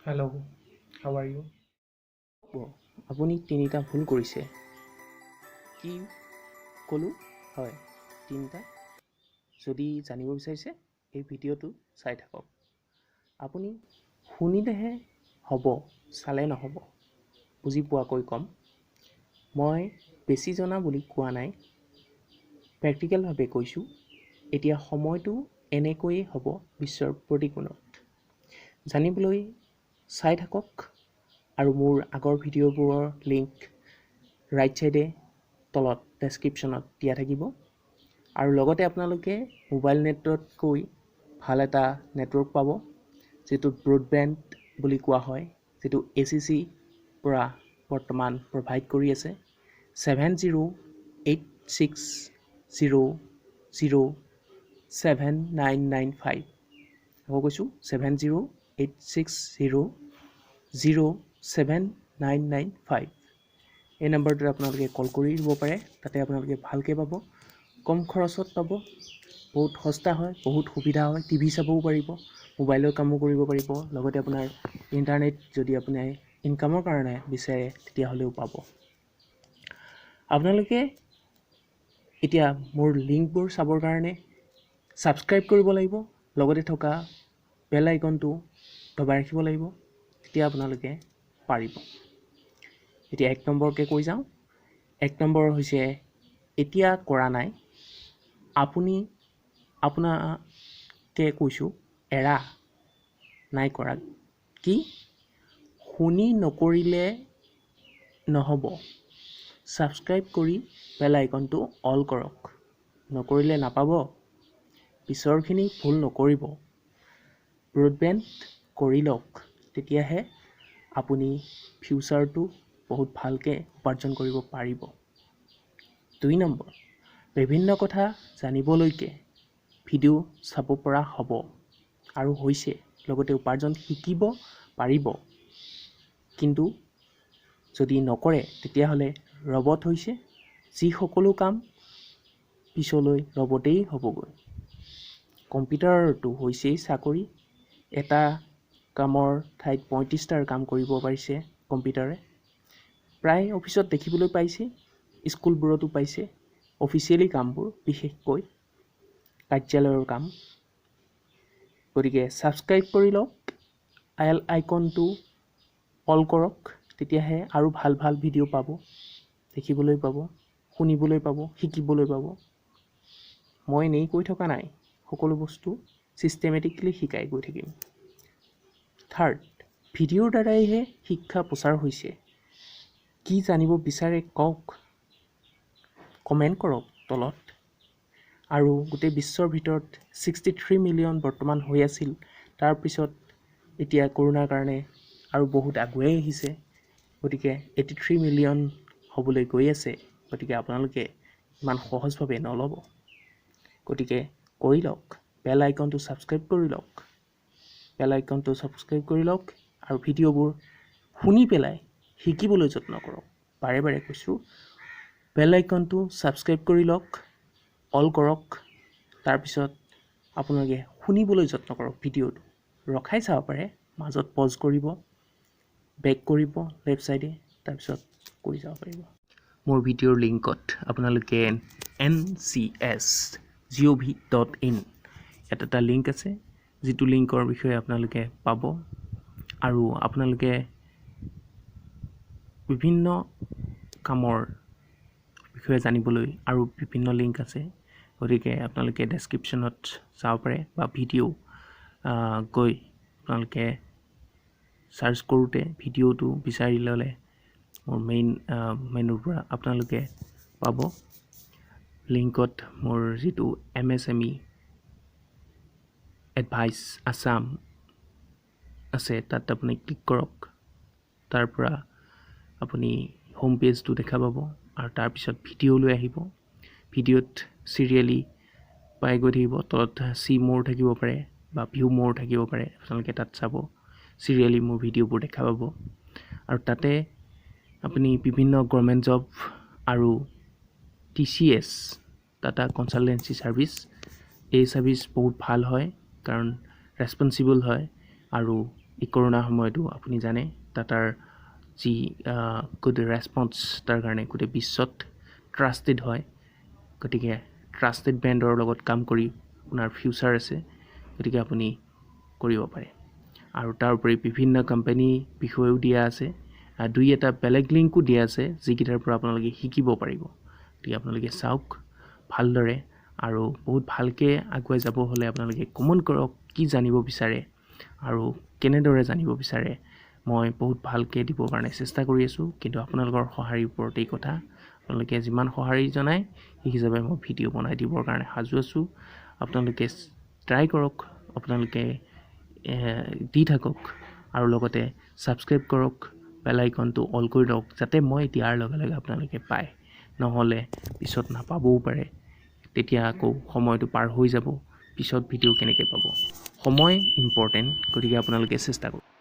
Hello, how are you? আপুনি তিনিটা ভুল কৰিছে। কি ক'লোঁ? হয়, তিনিটা। যদি জানিব বিচাৰিছে এই ভিডিঅ'টো চাই থাকক। আপুনি শুনিলেহে হ'ব, চালে নহ'ব। বুজি পোৱাকৈ ক'ম। মই বেছি জনা বুলি কোৱা নাই, প্ৰেক্টিকেলভাৱে কৈছোঁ। এতিয়া সময়টো এনেকৈয়ে হ'ব বিশ্বৰ প্ৰতিকোণত। জানিবলৈ চাই থাকক আৰু মোৰ আগৰ ভিডিঅ'বোৰৰ লিংক ৰাইট ছাইডে তলত ডেছক্ৰিপশ্যনত দিয়া থাকিব। আৰু লগতে আপোনালোকে মোবাইল নেটতকৈ ভাল এটা নেটৱৰ্ক পাব, যিটো ব্ৰডবেণ্ড বুলি কোৱা হয়, যিটো ACC পৰা বৰ্তমান প্ৰভাইড কৰি আছে 7086007995। আকৌ কৈছোঁ 7086007995। এই নম্বৰটোত আপোনালোকে কল কৰি দিব পাৰে। তাতে আপোনালোকে ভালকৈ পাব, কম খৰচত পাব, বহুত সস্তা হয়, বহুত সুবিধা হয়। টিভি চাবও পাৰিব, মোবাইলৰ কামো কৰিব পাৰিব, লগতে আপোনাৰ ইণ্টাৰনেট যদি আপুনি ইনকামৰ কাৰণে বিচাৰে তেতিয়াহ'লেও পাব। আপোনালোকে এতিয়া মোৰ লিংকবোৰ চাবৰ কাৰণে ছাবস্ক্ৰাইব কৰিব লাগিব, লগতে থকা বেল আইকনটো দবাই ৰাখিব লাগিব, তেতিয়া আপোনালোকে পাৰিব। এতিয়া 1 নম্বৰকৈ কৈ যাওঁ। 1 নম্বৰ হৈছে এতিয়া কৰা নাই, আপোনাকে কৈছোঁ এৰা নাই কৰা। কি? শুনি নকৰিলে নহ'ব, ছাবস্ক্ৰাইব কৰি বেল আইকনটো অল কৰক। নকৰিলে নাপাব। পিছৰখিনি ভুল নকৰিব। ব্ৰডবেণ্ড কৰি লওক, তেতিয়াহে আপুনি ফিউচাৰটো বহুত ভালকৈ উপাৰ্জন কৰিব পাৰিব। 2 নম্বৰ, বিভিন্ন কথা জানিবলৈকে ভিডিঅ' চাব পৰা হ'ব আৰু হৈছে, লগতে উপাৰ্জন শিকিব পাৰিব। কিন্তু যদি নকৰে তেতিয়াহ'লে ৰবট হৈছে, যি সকলো কাম পিছলৈ ৰবটেই হ'বগৈ। কম্পিউটাৰটো হৈছেই চাকৰি। এটা কামৰ ঠাইত 35টাৰ কাম কৰিব পাৰিছে কম্পিউটাৰে। প্ৰায় অফিচত দেখিবলৈ পাইছে, স্কুলবোৰতো পাইছে অফিচিয়েলি কামবোৰ, বিশেষকৈ কাৰ্যালয়ৰ কাম। গতিকে ছাবস্ক্ৰাইব কৰি লওক, বেল আইকনটো অল কৰক, তেতিয়াহে আৰু ভাল ভাল ভিডিঅ' পাব, দেখিবলৈ পাব, শুনিবলৈ পাব, শিকিবলৈ পাব। মই এনেই কৈ থকা নাই, সকলো বস্তু ছিষ্টেমেটিকলি শিকাই গৈ থাকিম। 3rd, ভিডিঅ'ৰ দ্বাৰাইহে শিক্ষা প্ৰচাৰ হৈছে। কি জানিব বিচাৰে কওক, কমেণ্ট কৰক তলত। আৰু গোটেই বিশ্বৰ ভিতৰত 63 মিলিয়ন বৰ্তমান হৈ আছিল, তাৰপিছত এতিয়া কৰোণাৰ কাৰণে আৰু বহুত আগুৱাই আহিছে, গতিকে 83 মিলিয়ন হ'বলৈ গৈ আছে। গতিকে আপোনালোকে ইমান সহজভাৱে নল'ব। গতিকে কৰি লওক, বেল আইকনটো ছাবস্ক্ৰাইব কৰি লওক, আৰু ভিডিঅ'বোৰ শুনি পেলাই শিকিবলৈ যত্ন কৰক। বাৰে বাৰে কৈছোঁ, বেল আইকনটো ছাবস্ক্ৰাইব কৰি লওক, অল কৰক। তাৰপিছত আপোনালোকে শুনিবলৈ যত্ন কৰক। ভিডিঅ'টো ৰখাই চাব পাৰে, মাজত পজ কৰিব, বেক কৰিব লেফ্ট ছাইডে, তাৰপিছত কৰি যাব পাৰিব। মোৰ ভিডিঅ'ৰ লিংকত আপোনালোকে ncs.gov.in এটা লিংক আছে, যিটো লিংকৰ বিষয়ে আপোনালোকে পাব। আৰু আপোনালোকে বিভিন্ন কামৰ বিষয়ে জানিবলৈ আৰু বিভিন্ন লিংক আছে, গতিকে আপোনালোকে ডেছক্ৰিপশ্যনত চাব পাৰে, বা ভিডিঅ' গৈ আপোনালোকে ছাৰ্চ কৰোঁতে ভিডিঅ'টো বিচাৰি ল'লে মোৰ মেনুৰ পৰা আপোনালোকে পাব। লিংকত মোৰ যিটো MSME এডভাইচ আছাম আছে, তাত আপুনি ক্লিক কৰক। তাৰ পৰা আপুনি হোম পেজটো দেখা পাব, আৰু তাৰপিছত ভিডিঅ'লৈ আহিব। ভিডিঅ'ত চিৰিয়েলি পাই গৈ থাকিব, তলত চি মোৰ থাকিব পাৰে বা ভিউ মোৰ থাকিব পাৰে, আপোনালোকে তাত চাব, চিৰিয়েলি মোৰ ভিডিঅ'বোৰ দেখা পাব। আৰু তাতে আপুনি বিভিন্ন গভৰ্ণমেণ্ট জব আৰু TCS টাটা কনচালটেঞ্চি ছাৰ্ভিচ, এই ছাৰ্ভিচ বহুত ভাল হয়, কাৰণ ৰেছপনচিবল হয় আৰু এই কৰোণা সময়তো আপুনি জানে টাটাৰ যি গুড ৰেছপন্স তাৰ কাৰণে গোটেই বিশ্বত ট্ৰাষ্টেড হয়। গতিকে ট্ৰাষ্টেড ব্ৰেণ্ডৰ লগত কাম কৰি আপোনাৰ ফিউচাৰ আছে, গতিকে আপুনি কৰিব পাৰে। আৰু তাৰ উপৰি বিভিন্ন কোম্পানী বিষয়েও দিয়া আছে, দুই এটা বেলেগ লিংকো দিয়া আছে যিকেইটাৰ পৰা আপোনালোকে শিকিব পাৰিব। গতিকে আপোনালোকে চাওক ভালদৰে, আৰু বহুত ভালকৈ আগুৱাই যাব হ'লে আপোনালোকে কমেণ্ট কৰক কি জানিব বিচাৰে আৰু কেনেদৰে জানিব বিচাৰে। মই বহুত ভালকৈ দিবৰ কাৰণে চেষ্টা কৰি আছোঁ, কিন্তু আপোনালোকৰ সঁহাৰিৰ ওপৰতেই কথা। আপোনালোকে যিমান সঁহাৰি জনায় সেই হিচাপে মই ভিডিঅ' বনাই দিবৰ কাৰণে সাজু আছোঁ। আপোনালোকে ট্ৰাই কৰক, আপোনালোকে দি থাকক, আৰু লগতে ছাবস্ক্ৰাইব কৰক, বেল আইকনটো অল কৰি লওক, যাতে মই দিয়াৰ লগে লগে আপোনালোকে পায়। নহ'লে পিছত নাপাবও পাৰে, তেতিয়া আকৌ সময়টো পাৰ হৈ যাব, পিছত ভিডিঅ' কেনেকৈ পাব। সময় ইম্পৰ্টেণ্ট, গতিকে আপোনালোকে চেষ্টা কৰক।